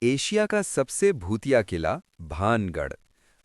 Asia का सबसे भूतिया किला भानगढ़।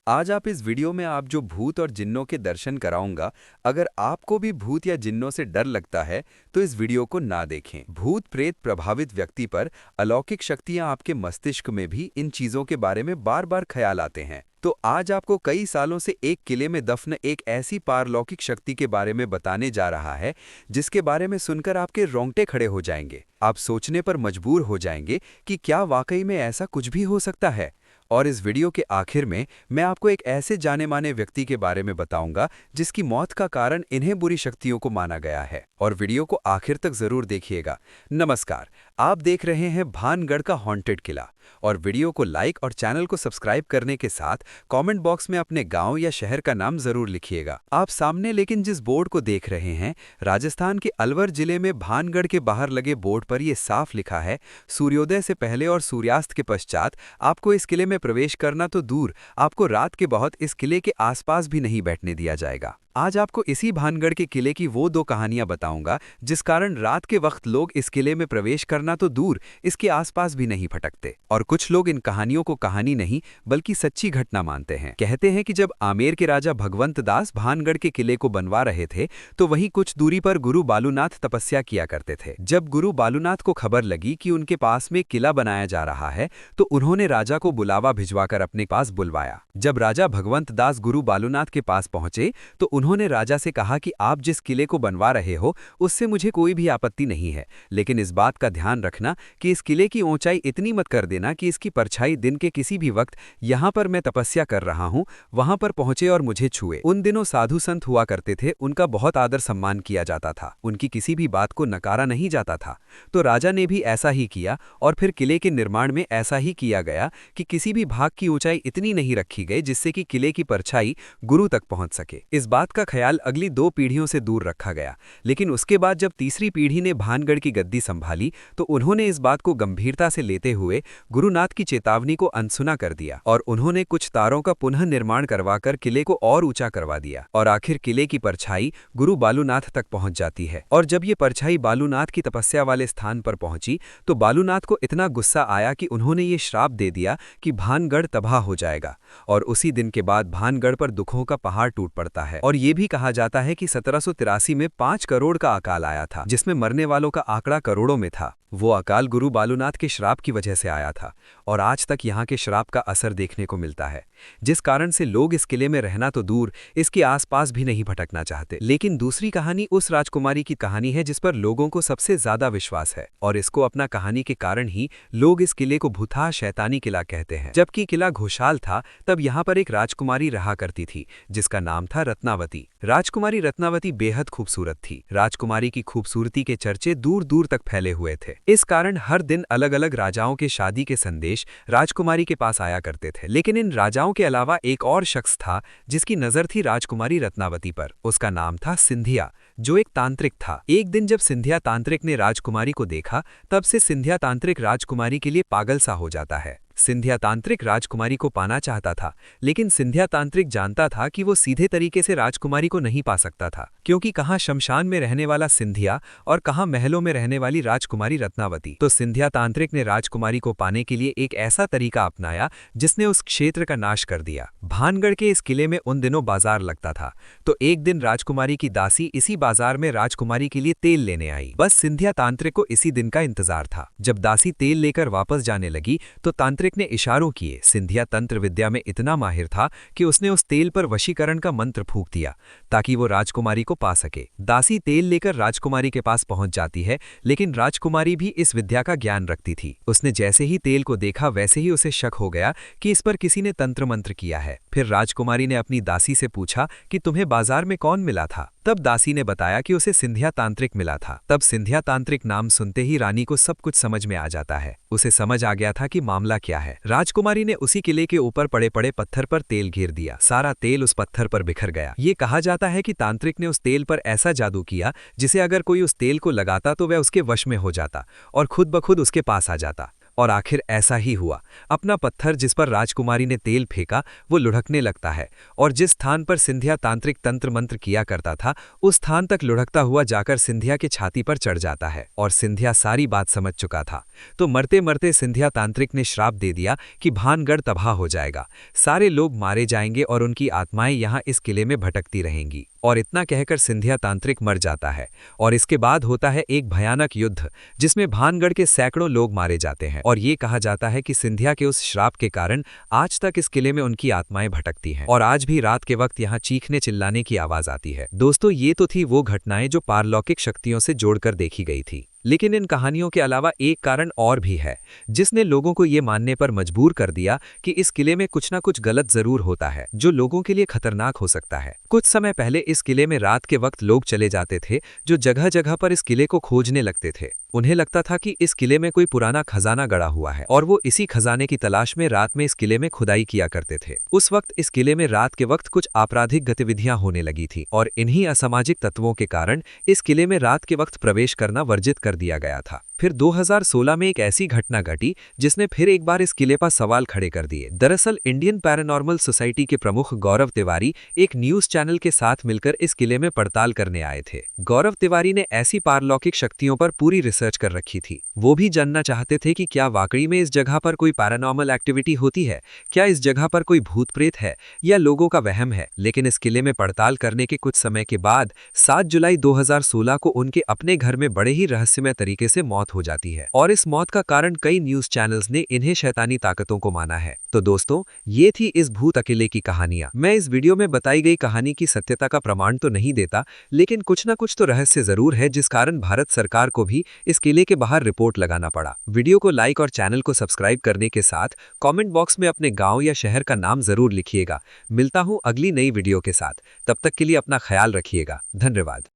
आज आप इस वीडियो में आप जो भूत और जिन्नों के दर्शन कराऊंगा। अगर आपको भी भूत या जिन्नों से डर लगता है तो इस वीडियो को ना देखें। भूत प्रेत प्रभावित व्यक्ति पर अलौकिक शक्तियां आपके मस्तिष्क में भी इन चीजों के बारे में बार बार ख्याल आते हैं। तो आज आपको कई सालों से एक किले में दफन एक ऐसी पारलौकिक शक्ति के बारे में बताने जा रहा है जिसके बारे में सुनकर आपके रोंगटे खड़े हो जाएंगे। आप सोचने पर मजबूर हो जाएंगे कि क्या वाकई में ऐसा कुछ भी हो सकता है। और इस वीडियो के आखिर में मैं आपको एक ऐसे जाने माने व्यक्ति के बारे में बताऊंगा जिसकी मौत का कारण इन्हें बुरी शक्तियों को माना गया है। और वीडियो को आखिर तक जरूर देखिएगा। नमस्कार, आप देख रहे हैं भानगढ़ का हॉन्टेड किला। और वीडियो को लाइक और चैनल को सब्सक्राइब करने के साथ कमेंट बॉक्स में अपने गांव या शहर का नाम जरूर लिखिएगा। आप सामने लेकिन जिस बोर्ड को देख रहे हैं, राजस्थान के अलवर जिले में भानगढ़ के बाहर लगे बोर्ड पर यह साफ लिखा है, सूर्योदय से पहले और सूर्यास्त के पश्चात आपको इस किले में प्रवेश करना तो दूर, आपको रात के बहुत इस किले के आसपास भी नहीं बैठने दिया जाएगा। आज आपको इसी भानगढ़ के किले की वो दो कहानियां बताऊंगा जिस कारण रात के वक्त लोग इस किले में प्रवेश करना तो दूर, इसके आसपास भी नहीं भटकते। और कुछ लोग इन कहानियों को कहानी नहीं बल्कि सच्ची घटना मानते हैं। कहते हैं कि जब आमेर के राजा भगवंत दास भानगढ़ के किले को बनवा रहे थे तो वहीं कुछ दूरी पर गुरु बालूनाथ तपस्या किया करते थे। जब गुरु बालूनाथ को खबर लगी कि उनके पास में किला बनाया जा रहा है तो उन्होंने राजा को बुलावा भिजवाकर अपने पास बुलवाया। जब राजा भगवंत दास गुरु बालूनाथ के पास पहुंचे तो उन्होंने राजा से कहा कि आप जिस किले को बनवा रहे हो उससे मुझे कोई भी आपत्ति नहीं है, लेकिन इस बात का ध्यान रखना कि इस किले की ऊंचाई इतनी मत कर देना कि इसकी परछाई दिन के किसी भी वक्त यहाँ पर मैं तपस्या कर रहा हूँ वहां पर पहुंचे और मुझे छुए। उन दिनों साधु संत हुआ करते थे, उनका बहुत आदर सम्मान किया जाता था, उनकी किसी भी बात को नकारा नहीं जाता था। तो राजा ने भी ऐसा ही किया और फिर किले के निर्माण में ऐसा ही किया गया कि किसी भी भाग की ऊंचाई इतनी नहीं रखी गई जिससे कि किले की परछाई गुरु तक पहुंच सके। इस बात का ख्याल अगली 2 पीढ़ियों से दूर रखा गया, लेकिन उसके बाद जब तीसरी पीढ़ी ने भानगढ़ की गद्दी संभाली तो उन्होंने इस बात को गंभीरता से लेते हुए गुरुनाथ की चेतावनी को अनसुना कर दिया और उन्होंने कुछ तारों का पुनः निर्माण करवाकर किले को और ऊंचा करवा दिया। और आखिर किले की परछाई गुरु बालूनाथ तक पहुंच जाती है। और जब ये परछाई बालूनाथ की तपस्या वाले स्थान पर पहुंची तो बालूनाथ को इतना गुस्सा आया कि उन्होंने ये श्राप दे दिया कि भानगढ़ तबाह हो जाएगा। और उसी दिन के बाद भानगढ़ पर दुखों का पहाड़ टूट पड़ता है। और ये भी कहा जाता है कि 1783 में 5 करोड़ का अकाल आया था, जिसमें मरने वालों का आंकड़ा करोड़ों में था। वो अकाल गुरु बालूनाथ के श्राप की वजह से आया था और आज तक यहाँ के श्राप का असर देखने को मिलता है, जिस कारण से लोग इस किले में रहना तो दूर, इसके आसपास भी नहीं भटकना चाहते। लेकिन दूसरी कहानी उस राजकुमारी की कहानी है जिस पर लोगों को सबसे ज्यादा विश्वास है और इसको अपना कहानी के कारण ही लोग इस किले को भूतहा शैतानी किला कहते हैं। जबकि किला घोषाल था तब यहाँ पर एक राजकुमारी रहा करती थी जिसका नाम था रत्नावती। राजकुमारी रत्नावती बेहद खूबसूरत थी। राजकुमारी की खूबसूरती के चर्चे दूर दूर तक फैले हुए थे। इस कारण हर दिन अलग अलग राजाओं के शादी के संदेश राजकुमारी के पास आया करते थे। लेकिन इन राजाओं के अलावा एक और शख्स था जिसकी नजर थी राजकुमारी रत्नावती पर। उसका नाम था सिंधिया, जो एक तांत्रिक था। एक दिन जब सिंधिया तांत्रिक ने राजकुमारी को देखा तब से सिंधिया तांत्रिक राजकुमारी के लिए पागल सा हो जाता है। सिंधिया तांत्रिक राजकुमारी को पाना चाहता था, लेकिन सिंधिया तांत्रिक जानता था कि वो सीधे तरीके से राजकुमारी को नहीं पा सकता था, क्योंकि कहाँ शमशान में रहने वाला सिंधिया और कहाँ महलों में रहने वाली राजकुमारी रत्नावती। तो सिंधिया तांत्रिक ने राजकुमारी को पाने के लिए एक ऐसा तरीका अपनाया जिसने उस क्षेत्र का नाश कर दिया। भानगढ़ के इस किले में उन दिनों बाजार लगता था, तो एक दिन राजकुमारी की दासी इसी बाजार में राजकुमारी के लिए तेल लेने आई। बस सिंधिया तांत्रिक को इसी दिन का इंतजार था। जब दासी तेल लेकर वापस जाने लगी तो तांत्रिक ने इशारों किए। सिंधिया तंत्र विद्या में इतना माहिर था कि उसने उस तेल पर वशीकरण का मंत्र फूंक दिया ताकि वो राजकुमारी को पा सके। दासी तेल लेकर राजकुमारी के पास पहुंच जाती है, लेकिन राजकुमारी भी इस विद्या का ज्ञान रखती थी। उसने जैसे ही तेल को देखा वैसे ही उसे शक हो गया कि इस पर किसी ने तंत्र मंत्र किया है। फिर राजकुमारी ने अपनी दासी से पूछा कि तुम्हें बाजार में कौन मिला था। तब दासी ने बताया कि उसे सिंधिया तांत्रिक मिला था। तब सिंधिया तांत्रिक नाम सुनते ही रानी को सब कुछ समझ में आ जाता है। उसे समझ आ गया था कि मामला क्या है। राजकुमारी ने उसी किले के ऊपर पड़े पड़े पत्थर पर तेल घेर दिया। सारा तेल उस पत्थर पर बिखर गया। ये कहा जाता है कि तांत्रिक ने उस तेल पर ऐसा जादू किया जिसे अगर कोई उस तेल को लगाता तो वह उसके वश में हो जाता और खुद ब खुद उसके पास आ जाता। और आखिर ऐसा ही हुआ। अपना पत्थर जिस पर राजकुमारी ने तेल फेंका वो लुढ़कने लगता है और जिस स्थान पर सिंधिया तांत्रिक तंत्र मंत्र किया करता था उस स्थान तक लुढ़कता हुआ जाकर सिंधिया की छाती पर चढ़ जाता है। और सिंधिया सारी बात समझ चुका था। तो मरते मरते सिंधिया तांत्रिक ने श्राप दे दिया कि भानगढ़ तबाह हो जाएगा, सारे लोग मारे जाएंगे और उनकी आत्माएं यहाँ इस किले में भटकती रहेंगी। और इतना कहकर सिंधिया तांत्रिक मर जाता है और इसके बाद होता है एक भयानक युद्ध जिसमें भानगढ़ के सैकड़ों लोग मारे जाते हैं। और ये कहा जाता है कि सिंधिया के उस श्राप के कारण आज तक इस किले में उनकी आत्माएं भटकती हैं और आज भी रात के वक्त यहाँ चीखने चिल्लाने की आवाज आती है। दोस्तों, ये तो थी वो घटनाएं जो पारलौकिक शक्तियों से जोड़कर देखी गई थी, लेकिन इन कहानियों के अलावा एक कारण और भी है जिसने लोगों को ये मानने पर मजबूर कर दिया कि इस किले में कुछ ना कुछ गलत जरूर होता है जो लोगों के लिए खतरनाक हो सकता है। कुछ समय पहले इस किले में रात के वक्त लोग चले जाते थे जो जगह जगह पर इस किले को खोजने लगते थे। उन्हें लगता था कि इस किले में कोई पुराना खजाना गड़ा हुआ है और वो इसी खजाने की तलाश में रात में इस किले में खुदाई किया करते थे। उस वक्त इस किले में रात के वक्त कुछ आपराधिक गतिविधियां होने लगी थी और इन्हीं असामाजिक तत्वों के कारण इस किले में रात के वक्त प्रवेश करना वर्जित कर दिया गया था। फिर 2016 में एक ऐसी घटना घटी जिसने फिर एक बार इस किले पर सवाल खड़े कर दिए। दरअसल इंडियन पैरानॉर्मल सोसाइटी के प्रमुख गौरव तिवारी एक न्यूज चैनल के साथ मिलकर इस किले में पड़ताल करने आए थे। गौरव तिवारी ने ऐसी पारलौकिक शक्तियों पर पूरी रिसर्च कर रखी थी। वो भी जानना चाहते थे कि क्या वाकई में इस जगह पर कोई पैरानॉर्मल एक्टिविटी होती है, क्या इस जगह पर कोई भूत प्रेत है या लोगों का वहम है। लेकिन इस किले में पड़ताल करने के कुछ समय के बाद 7 जुलाई 2016 को उनके अपने घर में बड़े ही रहस्यमय तरीके से मौत हो जाती है और इस मौत का कारण कई न्यूज चैनल्स ने इन्हें शैतानी ताकतों को माना है। तो दोस्तों, ये थी इस भूत अकेले की कहानियां। मैं इस वीडियो में बताई गई कहानी की सत्यता का प्रमाण तो नहीं देता, लेकिन कुछ ना कुछ तो रहस्य जरूर है जिस कारण भारत सरकार को भी इस किले के बाहर रिपोर्ट लगाना पड़ा। वीडियो को लाइक और चैनल को सब्सक्राइब करने के साथ कॉमेंट बॉक्स में अपने गाँव या शहर का नाम जरूर लिखिएगा। मिलता हूँ अगली नई वीडियो के साथ, तब तक के लिए अपना ख्याल रखिएगा। धन्यवाद।